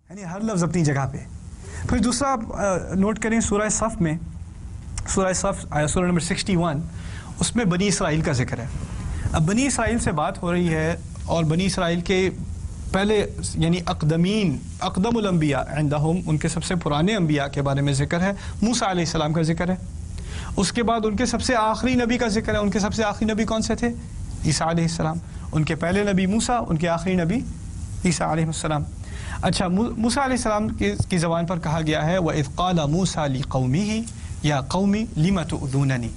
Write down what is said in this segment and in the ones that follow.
یعنی ہر لفظ اپنی جگہ پہ. پھر دوسرا آپ نوٹ کریں سورہ صف میں، سورہ صف سورہ نمبر 61، اس میں بنی اسرائیل کا ذکر ہے. اب بنی اسرائیل سے بات ہو رہی ہے اور بنی اسرائیل کے پہلے یعنی اقدم الانبیاء عندہم، ان کے سب سے پرانے انبیاء کے بارے میں ذکر ہے. موسیٰ علیہ السلام کا ذکر ہے. اس کے بعد ان کے سب سے آخری نبی کا ذکر ہے. ان کے سب سے آخری نبی کون سے تھے؟ عیسیٰ علیہ السلام. ان کے پہلے نبی موسیٰ، ان کے آخری نبی عیسیٰ علیہ السلام. اچھا، موسیٰ علیہ السلام کی زبان پر کہا گیا ہے وَإِذْ قَالَ مُوسَىٰ لِقَوْمِهِ يَا قَوْمِ لِمَ تُؤْذُونَنِي.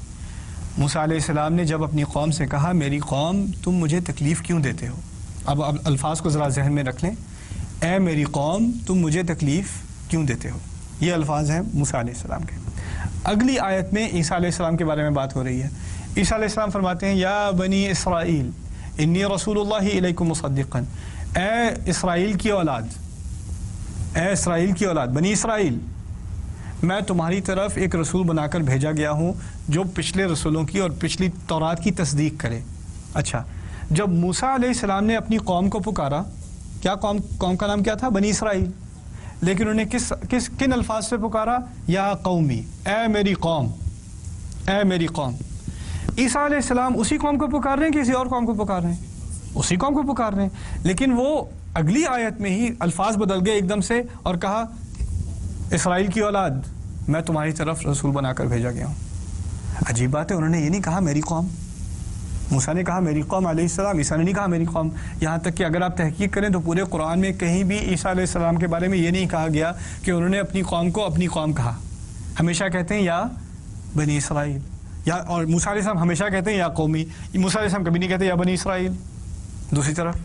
موسیٰ علیہ السلام نے جب اپنی قوم سے کہا میری قوم تم مجھے تکلیف کیوں دیتے ہو. اب الفاظ کو ذرا ذہن میں رکھ لیں. اے میری قوم تم مجھے تکلیف کیوں دیتے ہو. یہ الفاظ ہیں موسیٰ علیہ السلام کے. اگلی آیت میں عیسیٰ علیہ السلام کے بارے میں بات ہو رہی ہے. عیسیٰ علیہ السلام فرماتے ہیں یا بنی اسرائیل انی رسول اللہ الیکم مصدقا. اے اسرائیل کی اولاد، اے اسرائیل کی اولاد، بنی اسرائیل، میں تمہاری طرف ایک رسول بنا کر بھیجا گیا ہوں جو پچھلے رسولوں کی اور پچھلی تورات کی تصدیق کرے. اچھا، جب موسیٰ علیہ السلام نے اپنی قوم کو پکارا، کیا قوم کا نام کیا تھا؟ بنی اسرائیل. لیکن انہیں کن الفاظ سے پکارا؟ یا قومی، اے میری قوم، اے میری قوم. عیسیٰ علیہ السلام اسی قوم کو پکار رہے ہیں کہ کسی اور قوم کو پکار رہے ہیں؟ اسی قوم کو پکار رہے ہیں. لیکن وہ اگلی آیت میں ہی الفاظ بدل گئے ایک دم سے اور کہا اسرائیل کی اولاد میں تمہاری طرف رسول بنا کر بھیجا گیا ہوں. عجیب بات ہے، انہوں نے یہ نہیں کہا میری قوم. موسیٰ نے کہا میری قوم علیہ السلام، عیسیٰ نے نہیں کہا میری قوم. یہاں تک کہ اگر آپ تحقیق کریں تو پورے قرآن میں کہیں بھی عیسیٰ علیہ السلام کے بارے میں یہ نہیں کہا گیا کہ انہوں نے اپنی قوم کو اپنی قوم کہا. ہمیشہ کہتے ہیں یا بنی اسرائیل، یا اور موسیٰ علیہ السلام ہمیشہ کہتے ہیں یا قومی. موسیٰ علیہ السلام کبھی نہیں کہتے یا بنی اسرائیل. دوسری طرف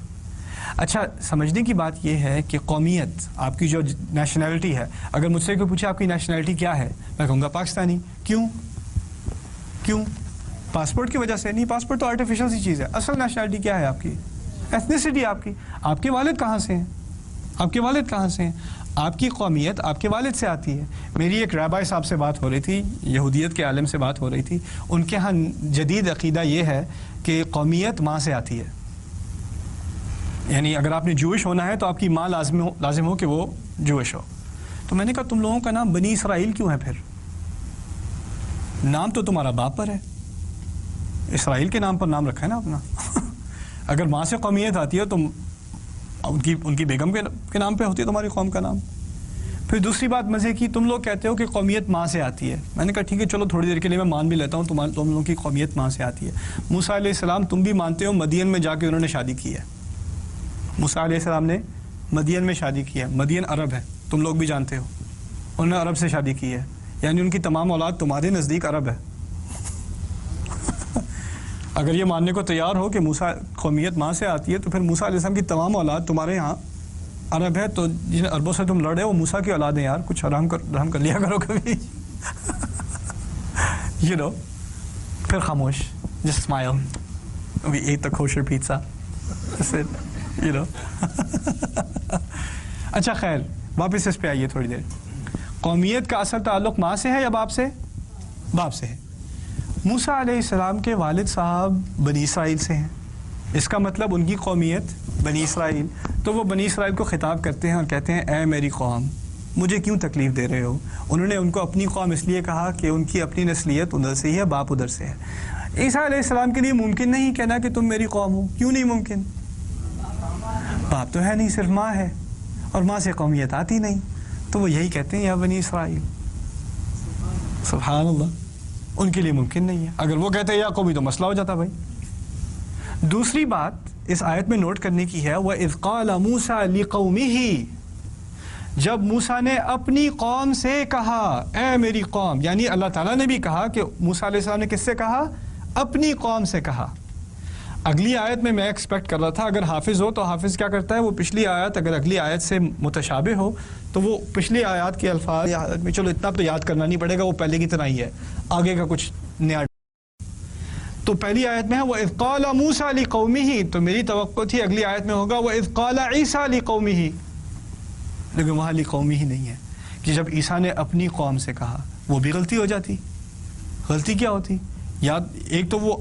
اچھا سمجھنے کی بات یہ ہے کہ قومیت آپ کی جو نیشنلٹی ہے، اگر مجھ سے کوئی پوچھے آپ کی نیشنلٹی کیا ہے، میں کہوں گا پاکستانی. کیوں؟ پاسپورٹ کی وجہ سے نہیں. پاسپورٹ تو آرٹیفیشل سی چیز ہے. اصل نیشنلٹی کیا ہے آپ کی؟ ایتھنیسٹی آپ کی. آپ کے والد کہاں سے ہیں؟ آپ کے والد کہاں سے ہیں؟ آپ کی قومیت آپ کے والد سے آتی ہے. میری ایک رابع صاحب سے بات ہو رہی تھی، یہودیت کے عالم سے بات ہو رہی تھی. ان کے ہاں جدید عقیدہ یہ ہے کہ قومیت ماں سے آتی ہے. یعنی اگر آپ نے جوش ہونا ہے تو آپ کی ماں لازم ہو کہ وہ جوش ہو. تو میں نے کہا تم لوگوں کا نام بنی اسرائیل کیوں ہے؟ پھر نام تو تمہارا باپ پر ہے، اسرائیل کے نام پر نام رکھا ہے نا اپنا. اگر ماں سے قومیت آتی ہے تو ان کی بیگم کے نام پہ ہوتی ہے تمہاری قوم کا نام. پھر دوسری بات مزے کی، تم لوگ کہتے ہو کہ قومیت ماں سے آتی ہے. میں نے کہا ٹھیک ہے چلو تھوڑی دیر کے لیے میں مان بھی لیتا ہوں تم لوگوں کی قومیت ماں سے آتی ہے. موسیٰ علیہ السلام تم بھی مانتے ہو مدین میں جا کے انہوں نے شادی کی ہے. موسیٰ علیہ السلام نے مدین میں شادی کی ہے. مدین عرب ہے، تم لوگ بھی جانتے ہو. انہوں نے عرب سے شادی کی ہے، یعنی ان کی تمام اولاد تمہارے نزدیک عرب ہے. اگر یہ ماننے کو تیار ہو کہ موسیٰ قومیت ماں سے آتی ہے تو پھر موسیٰ علیہ السلام کی تمام اولاد تمہارے یہاں عرب ہے. تو جن عربوں سے تم لڑے وہ موسیٰ کی اولاد ہیں یار، کچھ رحم کر لیا کرو کبھی. پھر خاموش. Just smile. We ate the kosher pizza. That's it. اچھا خیر، واپس اس پہ آئیے تھوڑی دیر. قومیت کا اصل تعلق ماں سے ہے یا باپ سے؟ باپ سے ہے. موسیٰ علیہ السلام کے والد صاحب بنی اسرائیل سے ہیں، اس کا مطلب ان کی قومیت بنی اسرائیل. تو وہ بنی اسرائیل کو خطاب کرتے ہیں اور کہتے ہیں اے میری قوم مجھے کیوں تکلیف دے رہے ہو. انہوں نے ان کو اپنی قوم اس لیے کہا کہ ان کی اپنی نسلیت ادھر سے ہی ہے، باپ ادھر سے ہے. عیسیٰ علیہ السلام کے لیے ممکن نہیں کہنا کہ تم میری قوم ہو. کیوں نہیں ممکن؟ باپ تو ہے نہیں، صرف ماں ہے، اور ماں سے قومیت آتی نہیں. تو وہ یہی کہتے ہیں یا بنی اسرائیل. سبحان اللہ، ان کے لیے ممکن نہیں ہے. اگر وہ کہتے ہیں یا قومی تو مسئلہ ہو جاتا بھائی. دوسری بات اس آیت میں نوٹ کرنے کی ہے وَإِذْ قَالَ مُوسَىٰ لِقَوْمِهِ. جب موسیٰ نے اپنی قوم سے کہا اے میری قوم، یعنی اللہ تعالیٰ نے بھی کہا کہ موسیٰ علیہ السلام نے کس سے کہا؟ اپنی قوم سے کہا. اگلی آیت میں ایکسپیکٹ کر رہا تھا اگر حافظ ہو تو حافظ کیا کرتا ہے، وہ پچھلی آیت اگر اگلی آیت سے متشابہ ہو تو وہ پچھلی آیات کے الفاظ میں چلو اتنا تو یاد کرنا نہیں پڑے گا، وہ پہلے کی طرح ہی ہے، آگے کا کچھ نیا. تو پہلی آیت میں ہے وَإِذْ قَالَ مُوسَىٰ لِقَوْمِهِ، تو میری توقع تھی اگلی آیت میں ہوگا وَإِذْ قَالَ عِيسَىٰ لِقَوْمِهِ، لیکن وہاں لِقَوْمِهِ نہیں ہے کہ جب عیسیٰ نے اپنی قوم سے کہا. وہ بھی غلطی ہو جاتی. غلطی کیا ہوتی؟ یا ایک تو وہ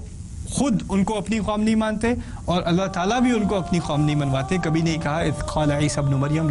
خود ان کو اپنی قوم نہیں مانتے اور اللہ تعالیٰ بھی ان کو اپنی قوم نہیں منواتے. کبھی نہیں کہا اذ قال عیسی ابن مریم